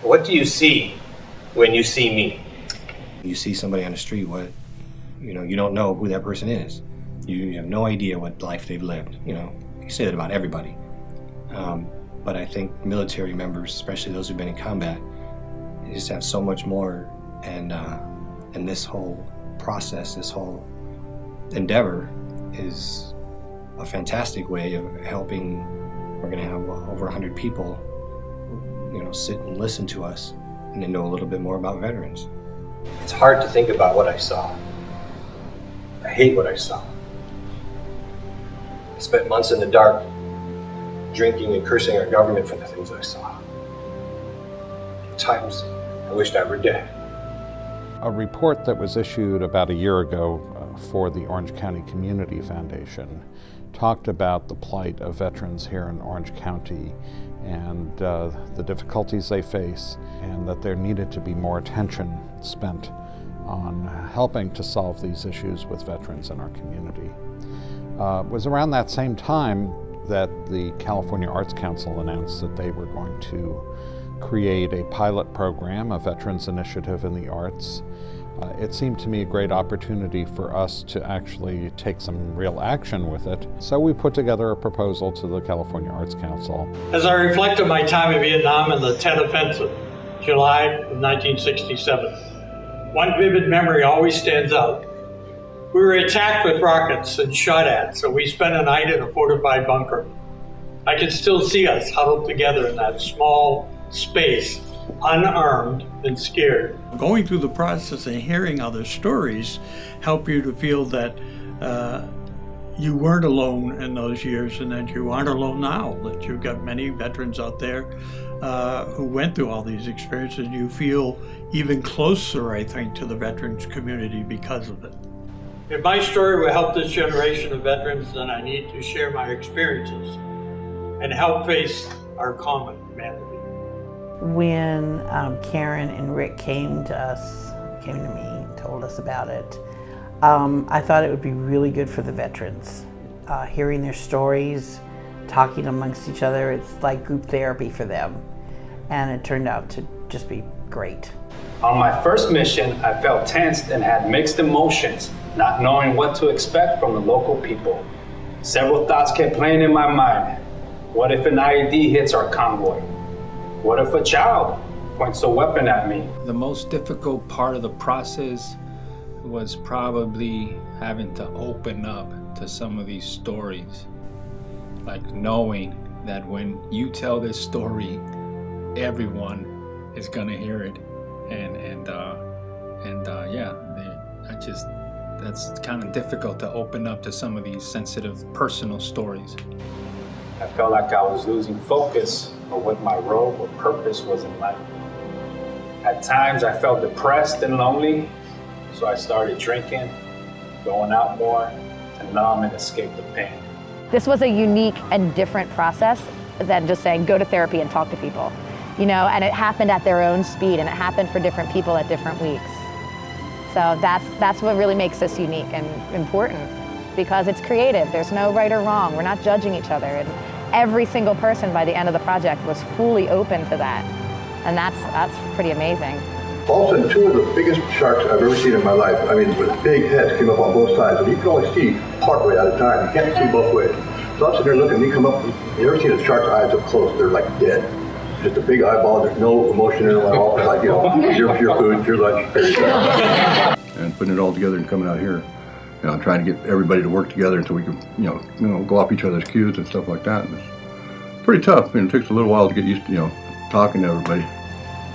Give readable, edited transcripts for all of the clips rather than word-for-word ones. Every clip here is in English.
What do you see when you see me? You see somebody on the street, you don't know who that person is. You have no idea what life they've lived. You say that about everybody. But I think military members, especially those who've been in combat, they just have so much more, and this whole process, this whole endeavor is a fantastic way of helping. We're going to have over 100 people, sit and listen to us, and then know a little bit more about veterans. It's hard to think about what I saw. I hate what I saw. I spent months in the dark, drinking and cursing our government for the things I saw. At times, I wished I were dead. A report that was issued about a year ago for the Orange County Community Foundation talked about the plight of veterans here in Orange County and the difficulties they face, and that there needed to be more attention spent on helping to solve these issues with veterans in our community. It was around that same time that the California Arts Council announced that they were going to create a pilot program, a veterans initiative in the arts. It seemed to me a great opportunity for us to actually take some real action with it. So we put together a proposal to the California Arts Council. As I reflect on my time in Vietnam and the Tet Offensive, July of 1967, one vivid memory always stands out. We were attacked with rockets and shot at, so we spent a night in a fortified bunker. I can still see us huddled together in that small space, unarmed and scared. Going through the process and hearing other stories help you to feel that you weren't alone in those years, and that you aren't alone now, that you've got many veterans out there who went through all these experiences. You feel even closer, I think, to the veterans community because of it. If my story will help this generation of veterans, then I need to share my experiences and help face our common humanity. When Karen and Rick came to me, told us about it, I thought it would be really good for the veterans. Hearing their stories, talking amongst each other, it's like group therapy for them. And it turned out to just be great. On my first mission, I felt tensed and had mixed emotions, not knowing what to expect from the local people. Several thoughts kept playing in my mind. What if an IED hits our convoy? What if a child points a weapon at me? The most difficult part of the process was probably having to open up to some of these stories. Like knowing that when you tell this story, everyone is gonna hear it. That's kind of difficult to open up to some of these sensitive personal stories. I felt like I was losing focus on what my role or purpose was in life. At times I felt depressed and lonely, so I started drinking, going out more to numb and escape the pain. This was a unique and different process than just saying go to therapy and talk to people, and it happened at their own speed, and it happened for different people at different weeks. So that's what really makes this unique and important, because it's creative. There's no right or wrong. We're not judging each other. And every single person by the end of the project was fully open to that. And that's pretty amazing. All of a sudden, two of the biggest sharks I've ever seen in my life, with big heads, came up on both sides, and you can only see partway at a time. You can't see both ways. So I'm sitting there looking, and he come up, you ever seen a shark's eyes up close? They're like dead. Just a big eyeball, there's no emotion in them at all. It's like, your food, your lunch. And putting it all together and coming out here, trying to get everybody to work together until we can, go off each other's cues and stuff like that. And it's pretty tough. It takes a little while to get used to, talking to everybody.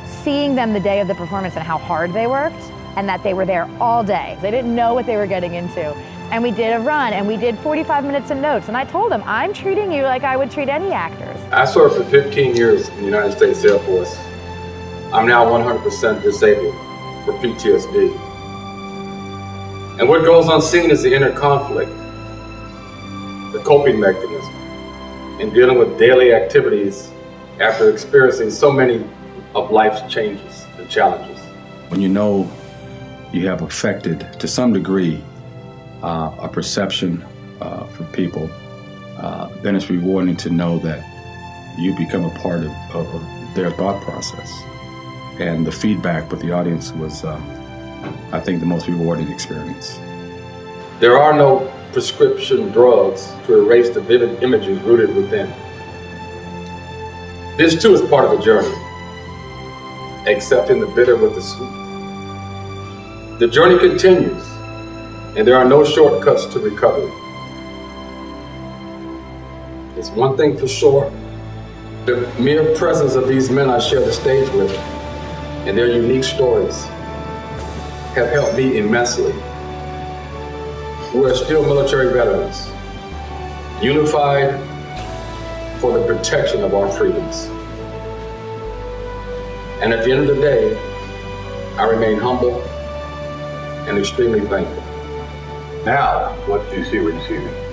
Seeing them the day of the performance and how hard they worked, and that they were there all day. They didn't know what they were getting into. And we did a run, and we did 45 minutes of notes. And I told them, I'm treating you like I would treat any actors. I served for 15 years in the United States Air Force. I'm now 100% disabled for PTSD. And what goes unseen is the inner conflict, the coping mechanism, in dealing with daily activities after experiencing so many of life's changes and challenges. When you know you have affected, to some degree, a perception for people, then it's rewarding to know that you become a part of their thought process. and the feedback with the audience was, I think, the most rewarding experience. There are no prescription drugs to erase the vivid images rooted within. This too is part of the journey, accepting the bitter with the sweet. The journey continues, and there are no shortcuts to recovery. It's one thing for sure, the mere presence of these men I share the stage with and their unique stories have helped me immensely. We are still military veterans, unified for the protection of our freedoms. And at the end of the day, I remain humble and extremely thankful. Now, what do you see when you see me?